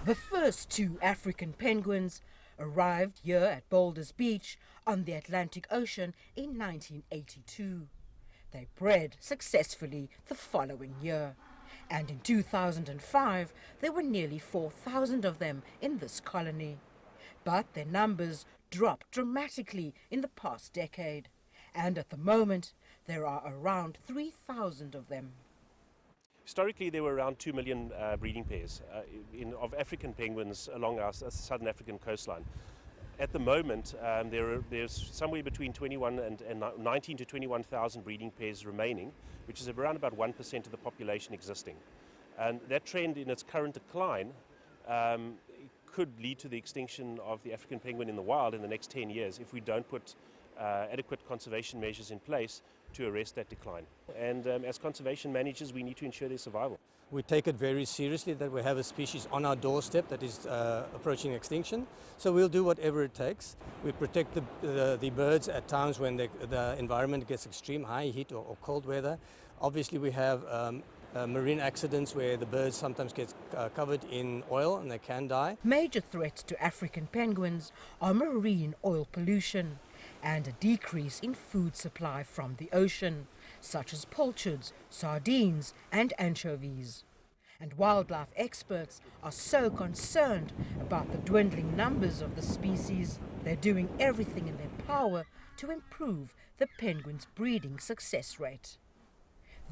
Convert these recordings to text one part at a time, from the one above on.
The first two African penguins arrived here at Boulders Beach on the Atlantic Ocean in 1982. They bred successfully the following year, and in 2005 there were nearly 4,000 of them in this colony. But their numbers dropped dramatically in the past decade, and at the moment there are around 3,000 of them. Historically, there were around 2 million breeding pairs of African penguins along our southern African coastline. At the moment, there's somewhere between 19 to 21,000 breeding pairs remaining, which is around about 1% of the population existing. And that trend in its current decline could lead to the extinction of the African penguin in the wild in the next 10 years if we don't put adequate conservation measures in place to arrest that decline. And as conservation managers, we need to ensure their survival. We take it very seriously that we have a species on our doorstep that is approaching extinction. So we'll do whatever it takes. We protect the birds at times when the environment gets extreme, high heat or cold weather. Obviously we have marine accidents where the birds sometimes get covered in oil and they can die. Major threats to African penguins are marine oil pollution and a decrease in food supply from the ocean, such as pilchards, sardines and anchovies. And wildlife experts are so concerned about the dwindling numbers of the species, they're doing everything in their power to improve the penguins' breeding success rate.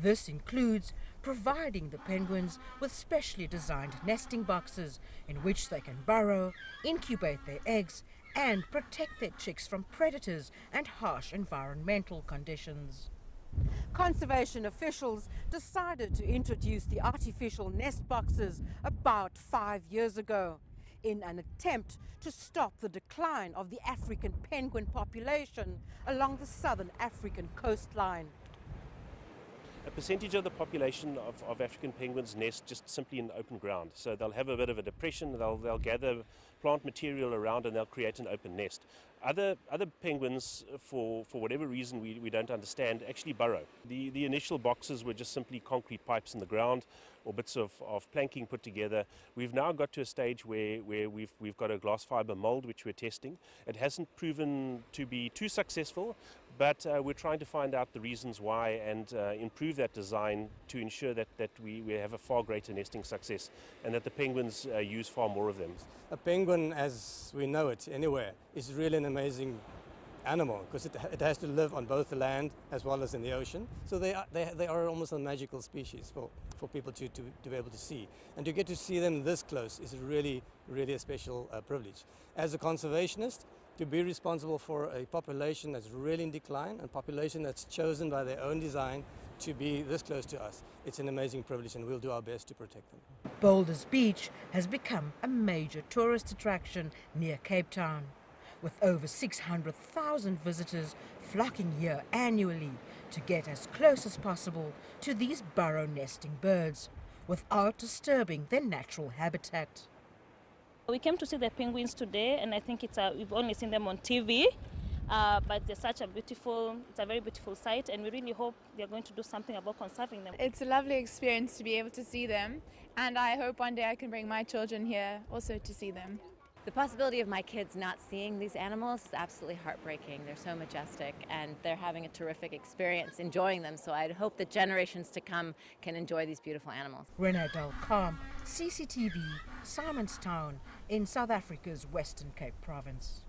This includes providing the penguins with specially designed nesting boxes in which they can burrow, incubate their eggs and protect their chicks from predators and harsh environmental conditions. Conservation officials decided to introduce the artificial nest boxes about 5 years ago in an attempt to stop the decline of the African penguin population along the southern African coastline. A percentage of the population of African penguins nest just simply in open ground. So they'll have a bit of a depression, they'll gather plant material around and they'll create an open nest. Other penguins, for whatever reason we don't understand, actually burrow. The initial boxes were just simply concrete pipes in the ground or bits of planking put together. We've now got to a stage where we've got a glass fiber mold which we're testing. It hasn't proven to be too successful, but we're trying to find out the reasons why and improve that design to ensure that we have a far greater nesting success and that the penguins use far more of them. A penguin, as we know it anywhere, is really an amazing animal because it has to live on both the land as well as in the ocean. So they are almost a magical species for people to be able to see. And to get to see them this close is really a special privilege. As a conservationist, to be responsible for a population that's really in decline, a population that's chosen by their own design to be this close to us, it's an amazing privilege and we'll do our best to protect them. Boulders Beach has become a major tourist attraction near Cape Town, with over 600,000 visitors flocking here annually to get as close as possible to these burrow nesting birds without disturbing their natural habitat. We came to see the penguins today, and I think we've only seen them on TV, but they're it's a very beautiful sight, and we really hope they're going to do something about conserving them. It's a lovely experience to be able to see them, and I hope one day I can bring my children here also to see them. The possibility of my kids not seeing these animals is absolutely heartbreaking. They're so majestic and they're having a terrific experience enjoying them, so I'd hope that generations to come can enjoy these beautiful animals. René, CCTV, Simonstown in South Africa's Western Cape Province.